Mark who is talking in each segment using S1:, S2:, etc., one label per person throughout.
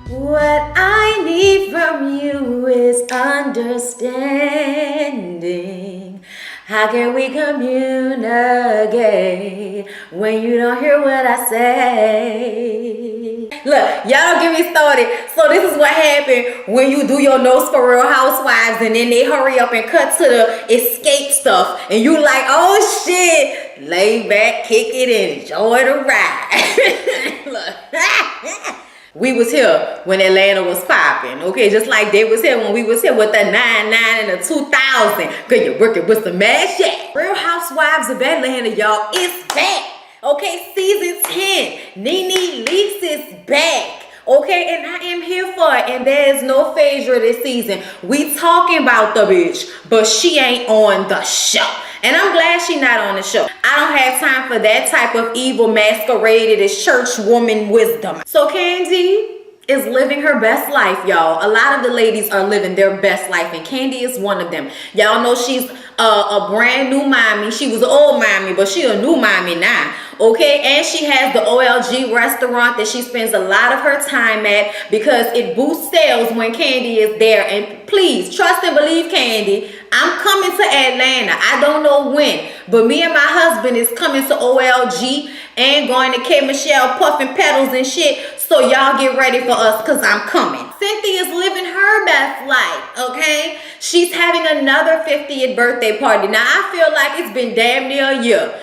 S1: What I need from you is understanding. How can we communicate when you don't hear what I say? Look, y'all don't get me started. So this is what happened when you do your notes for Real Housewives and then they hurry up and cut to the escape stuff and you like, oh shit, lay back, kick it, and enjoy the ride. Look. We was here when Atlanta was popping, okay? Just like they was here when we was here with the 99 and the 2000. Cause you're working with some mad shit. Real Housewives of Atlanta, y'all, is back. Okay, season 10. Nene Leakes is back. Okay, and I am here for it, and there is no Phaedra this season. We talking about the bitch, but she ain't on the show. And I'm glad she not on the show. I don't have time for that type of evil masqueraded as church woman wisdom. So Candy is living her best life, y'all. A lot of the ladies are living their best life, and Candy is one of them. Y'all know she's a brand new mommy. She was an old mommy, but she a new mommy now. Okay, and she has the OLG restaurant that she spends a lot of her time at because it boosts sales when Candy is there. And please, trust and believe Candy. I'm coming to Atlanta. I don't know when, but me and my husband is coming to OLG and going to K. Michelle puffing pedals and shit. So y'all get ready for us because I'm coming. Cynthia's living her best life, okay? She's having another 50th birthday party. Now, I feel like it's been damn near a year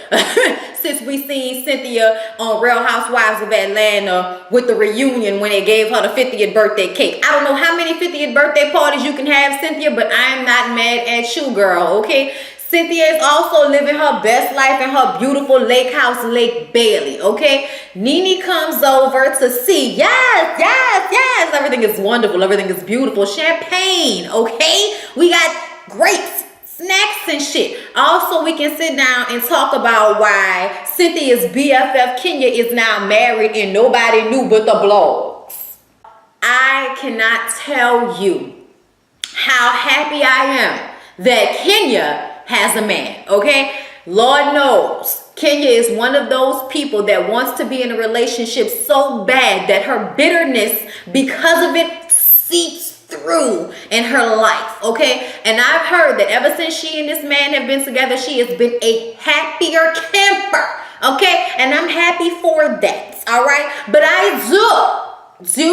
S1: since we seen Cynthia on Real Housewives of Atlanta with the reunion when they gave her the 50th birthday cake. I don't know how many 50th birthday parties you can have, Cynthia, but I'm not mad at you, girl, okay? Cynthia is also living her best life in her beautiful lake house, Lake Bailey, okay? Nene comes over to see, yes, everything is wonderful, everything is beautiful. Champagne, okay? We got grapes, snacks and shit. Also, we can sit down and talk about why Cynthia's BFF Kenya is now married and nobody knew but the blogs. I cannot tell you how happy I am that Kenya has a man, okay? Lord knows Kenya is one of those people that wants to be in a relationship so bad that her bitterness because of it seeps through in her life, okay? And I've heard that ever since she and this man have been together, she has been a happier camper, okay? And I'm happy for that, all right? But I do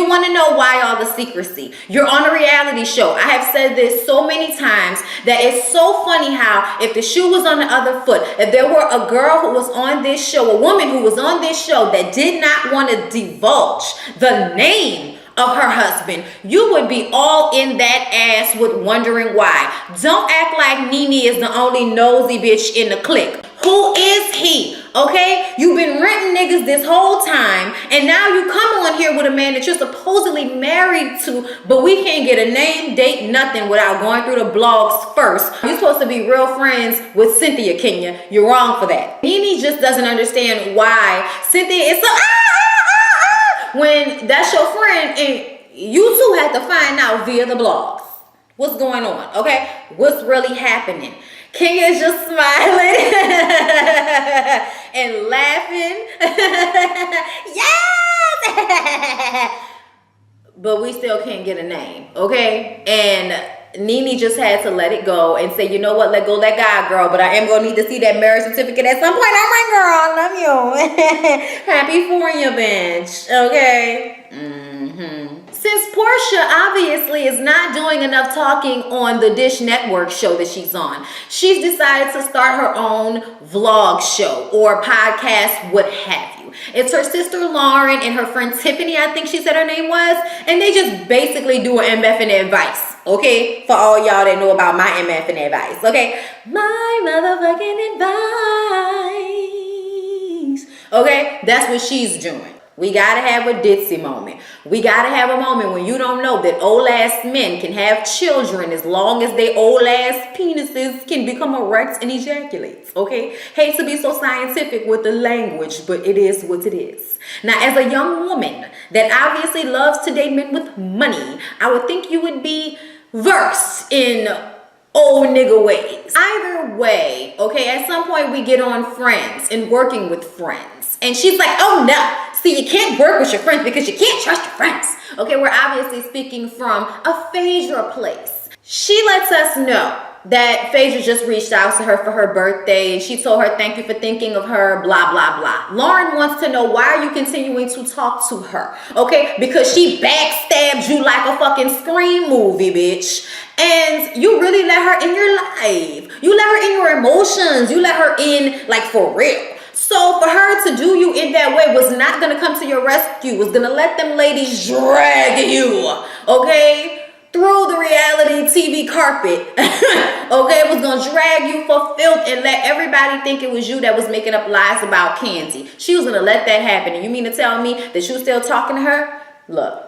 S1: want to know why all the secrecy. You're on a reality show. I have said this so many times that it's so funny how if the shoe was on the other foot, if there were a girl who was on this show, a woman who was on this show that did not want to divulge the name of her husband, you would be all in that ass with wondering why. Don't act like Nene is the only nosy bitch in the clique. Who is he? Okay? You've been renting niggas this whole time, and now you come on here with a man that you're supposedly married to, but we can't get a name, date, nothing without going through the blogs first. You're supposed to be real friends with Cynthia, Kenya. You're wrong for that. Nene just doesn't understand why Cynthia is so when that's your friend, and you two had to find out via the blogs what's going on, okay? What's really happening. Kenya is just smiling and laughing. Yes! But we still can't get a name, okay? And Nene just had to let it go and say, you know what, let go, let God, girl. But I am going to need to see that marriage certificate at some point. All right, girl, I love you. Happy for you, bitch, okay? Since Portia obviously is not doing enough talking on the Dish Network show that she's on, she's decided to start her own vlog show or podcast, what have you. It's her sister Lauren and her friend Tiffany, I think she said her name was, and they just basically do an MF and advice, okay? For all y'all that know about my MF and advice, okay? My motherfucking advice. Okay, that's what she's doing. We gotta have a ditzy moment. We gotta have a moment when you don't know that old ass men can have children as long as they old ass penises can become erect and ejaculate. Okay? Hate to be so scientific with the language, but it is what it is. Now, as a young woman that obviously loves to date men with money, I would think you would be versed in old nigga ways. Either way, okay, at some point we get on Friends and working with friends. And she's like, oh no, See, you can't work with your friends because you can't trust your friends. Okay, we're obviously speaking from a Phaedra place. She lets us know that Phaedra just reached out to her for her birthday and she told her thank you for thinking of her, blah, blah, blah. Lauren wants to know, why are you continuing to talk to her? Okay, because she backstabbed you like a fucking Scream movie, bitch. And you really let her in your life. You let her in your emotions. You let her in, like, for real. So for her to do you in that way was not going to come to your rescue. Was going to let them ladies drag you, okay, through the reality TV carpet. Okay, it was gonna drag you for filth and let everybody think it was you that was making up lies about Candy. She was gonna let that happen. And you mean to tell me that you still talking to her? Look,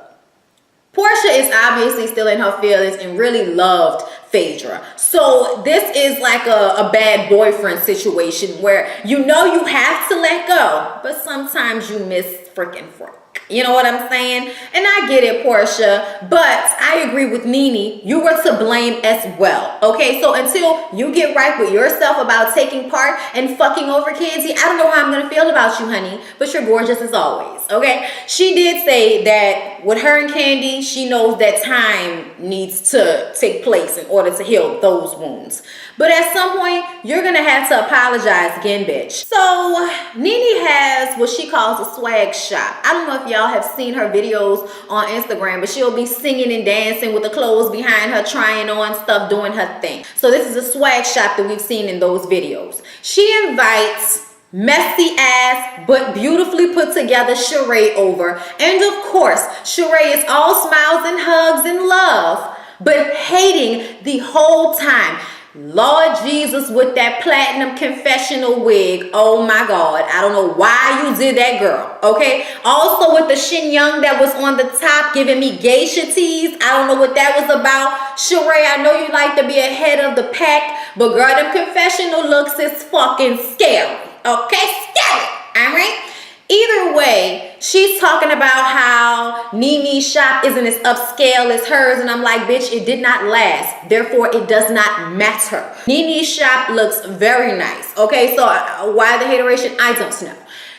S1: Portia is obviously still in her feelings and really loved Phaedra. So this is like a bad boyfriend situation where you know you have to let go, but sometimes you miss freaking Frank. You know what I'm saying? And I get it, Portia, but I agree with Nene. You were to blame as well. Okay, so until you get right with yourself about taking part and fucking over Candy, I don't know how I'm going to feel about you, honey, but you're gorgeous as always. Okay, she did say that with her and Candy, she knows that time needs to take place in order to heal those wounds. But at some point, you're going to have to apologize again, bitch. So Nene has what she calls a swag shop. I don't know if y'all have seen her videos on Instagram, but she'll be singing and dancing with the clothes behind her, trying on stuff, doing her thing. So this is a swag shop that we've seen in those videos. She invites messy ass but beautifully put together Sheree over, and of course Sheree is all smiles and hugs and love, but hating the whole time. Lord Jesus, with that platinum confessional wig, oh my God, I don't know why you did that, girl, okay? Also with the Shenyang that was on the top giving me geisha tease, I don't know what that was about. Sheree, I know you like to be ahead of the pack, but girl, them confessional looks is fucking scary, okay? Scary, all right? Either way, she's talking about how Nene's shop isn't as upscale as hers, and I'm like, bitch, it did not last. Therefore, it does not matter. Nene's shop looks very nice. Okay, so why the hateration? I don't know.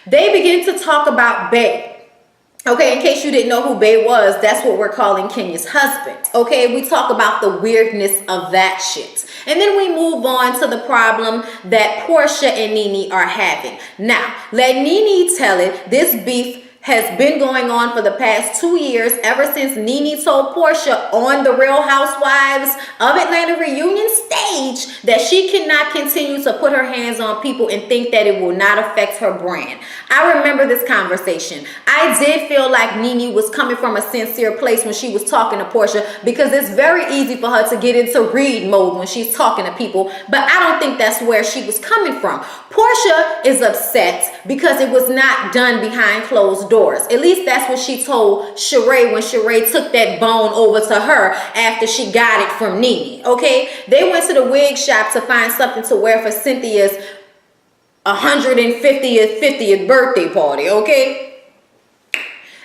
S1: They begin to talk about Bae. Okay, in case you didn't know who Bae was, that's what we're calling Kenya's husband. Okay, we talk about the weirdness of that shit. And then we move on to the problem that Portia and Nene are having. Now, let Nene tell it. This beef has been going on for the past 2 years, ever since Nene told Portia on the Real Housewives of Atlanta reunion stage that she cannot continue to put her hands on people and think that it will not affect her brand. I remember this conversation. I did feel like Nene was coming from a sincere place when she was talking to Portia, because it's very easy for her to get into read mode when she's talking to people, but I don't think that's where she was coming from. Portia is upset because it was not done behind closed doors. At least that's what she told Sheree when Sheree took that bone over to her after she got it from Nene. Okay, they went to the wig shop to find something to wear for Cynthia's 150th birthday party. Okay,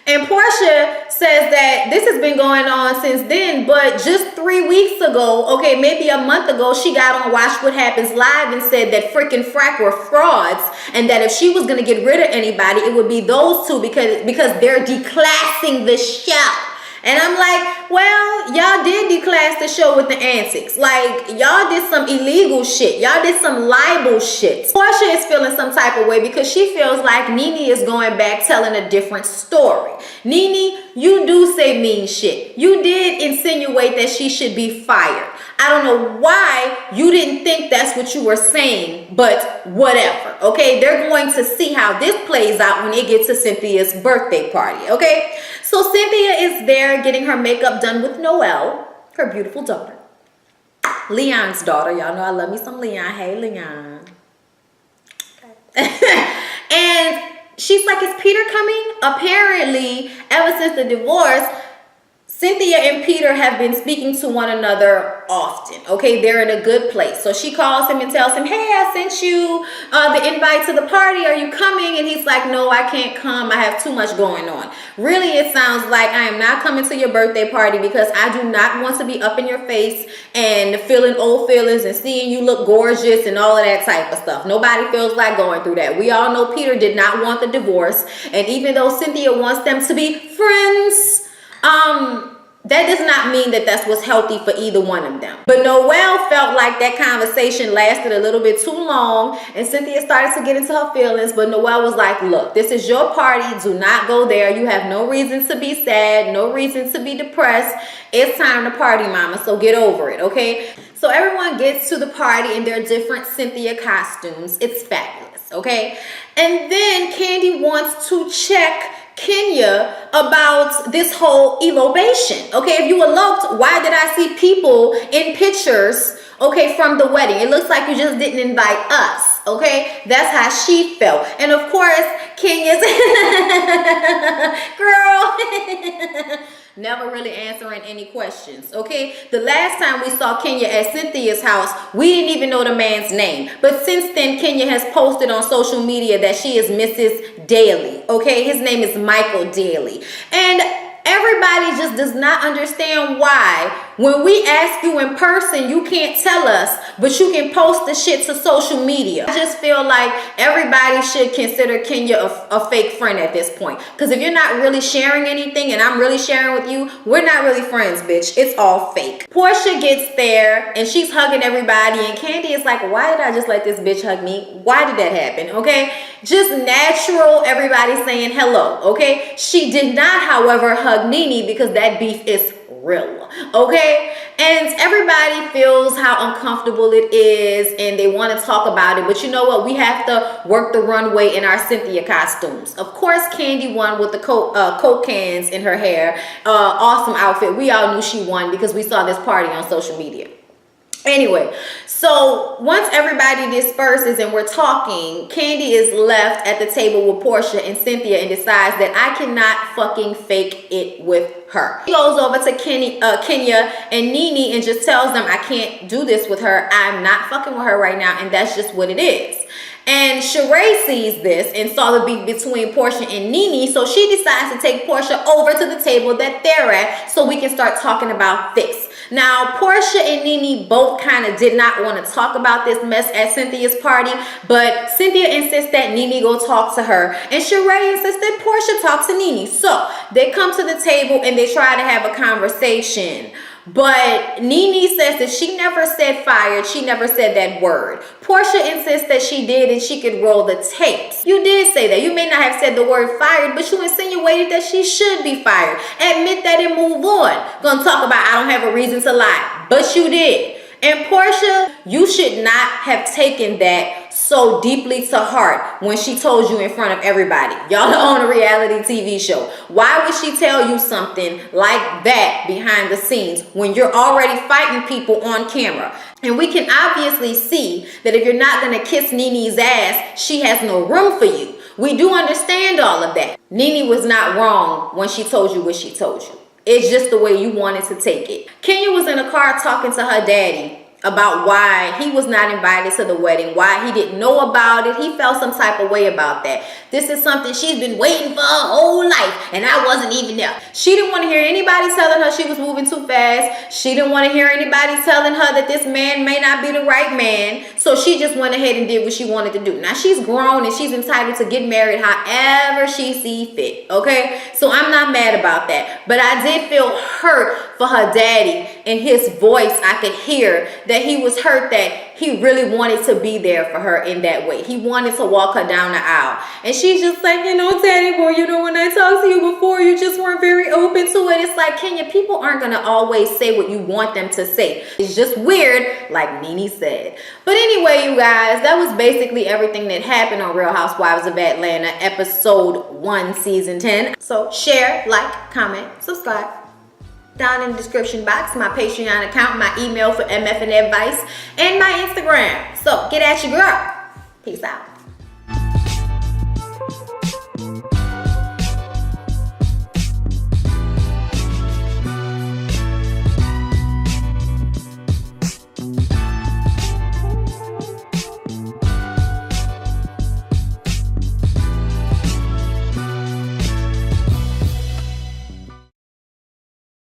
S1: and Portia says that this has been going on since then, but just 3 weeks ago, okay, maybe a month ago, she got on Watch What Happens Live and said that freaking Frack were frauds, and that if she was going to get rid of anybody, it would be those two because they're declassing the show. And I'm like, well, y'all did declass the show with the antics. Like, y'all did some illegal shit. Y'all did some libel shit. Portia is feeling some type of way because she feels like Nene is going back telling a different story. Nene, you do say mean shit. You did insinuate that she should be fired. I don't know why you didn't think that's what you were saying, but whatever, okay? They're going to see how this plays out when it gets to Cynthia's birthday party, okay? So Cynthia is there getting her makeup done with Noelle, her beautiful daughter. Leon's daughter. Y'all know I love me some Leon. Hey, Leon. Okay. And she's like, is Peter coming? Apparently, ever since the divorce, Cynthia and Peter have been speaking to one another often. Okay, they're in a good place. So she calls him and tells him, hey, I sent you the invite to the party. Are you coming? And he's like, no, I can't come. I have too much going on. Really, it sounds like I am not coming to your birthday party because I do not want to be up in your face and feeling old feelings and seeing you look gorgeous and all of that type of stuff. Nobody feels like going through that. We all know Peter did not want the divorce. And even though Cynthia wants them to be friends, that does not mean that that's what's healthy for either one of them. But Noelle felt like that conversation lasted a little bit too long, and Cynthia started to get into her feelings. But Noelle was like, look, this is your party. Do not go there. You have no reason to be sad, no reason to be depressed. It's time to party, mama, so get over it, okay? So everyone gets to the party in their different Cynthia costumes. It's fabulous, okay? And then Candy wants to check Kenya about this whole elopation. Okay, if you eloped, why did I see people in pictures, okay, from the wedding? It looks like you just didn't invite us. Okay, that's how she felt. And of course, Kenya's girl never really answering any questions. Okay, the last time we saw Kenya at Cynthia's house, we didn't even know the man's name. But since then, Kenya has posted on social media that she is Mrs. Daly. Okay, his name is Michael Daly. And everybody just does not understand why when we ask you in person, you can't tell us, but you can post the shit to social media. I just feel like everybody should consider Kenya a fake friend at this point. Because if you're not really sharing anything and I'm really sharing with you, we're not really friends, bitch. It's all fake. Portia gets there and she's hugging everybody, and Candy is like, why did I just let this bitch hug me? Why did that happen? Okay, just natural, everybody saying hello. Okay, she did not, however, hug Nene because that beef is real. Okay, and everybody feels how uncomfortable it is and they want to talk about it, but you know what, we have to work the runway in our Cynthia costumes. Of course, Candy won with the Coke cans in her hair. Awesome outfit. We all knew she won because we saw this party on social media. Anyway, so once everybody disperses and we're talking, Candy is left at the table with Portia and Cynthia and decides that I cannot fucking fake it with her. She goes over to Kenya and Nene and just tells them I can't do this with her. I'm not fucking with her right now, and that's just what it is. And Sheree sees this and saw the beef between Portia and Nene, so she decides to take Portia over to the table that they're at so we can start talking about this. Now, Portia and Nene both kind of did not want to talk about this mess at Cynthia's party, but Cynthia insists that Nene go talk to her, and Sheree insists that Portia talk to Nene. So they come to the table and they try to have a conversation. But Nene says that she never said fired. She never said that word. Portia insists that she did and she could roll the tapes. You did say that. You may not have said the word fired, but you insinuated that she should be fired. Admit that and move on. Gonna talk about I don't have a reason to lie. But you did. And Portia, you should not have taken that so deeply to heart when she told you in front of everybody. Y'all own a reality TV show. Why would she tell you something like that behind the scenes when you're already fighting people on camera? And we can obviously see that if you're not going to kiss Nene's ass, she has no room for you. We do understand all of that. Nene was not wrong when she told you what she told you. It's just the way you wanted to take it. Kenya was in a car talking to her daddy about why he was not invited to the wedding, why he didn't know about it. He felt some type of way about that. This is something she's been waiting for her whole life, and I wasn't even there. She didn't want to hear anybody telling her she was moving too fast. She didn't want to hear anybody telling her that this man may not be the right man. So she just went ahead and did what she wanted to do. Now she's grown and she's entitled to get married however she sees fit. Okay, so I'm not mad about that, but I did feel hurt for her daddy. In his voice, I could hear that he was hurt that he really wanted to be there for her in that way. He wanted to walk her down the aisle. And she's just like, you know, daddy boy, you know, when I talked to you before, you just weren't very open to it. It's like, Kenya, people aren't going to always say what you want them to say. It's just weird, like Nene said. But anyway, you guys, that was basically everything that happened on Real Housewives of Atlanta, episode 1, season 10. So share, like, comment, subscribe. Down in the description box, my Patreon account, my email for MF and advice, and my Instagram. So get at your girl. Peace out.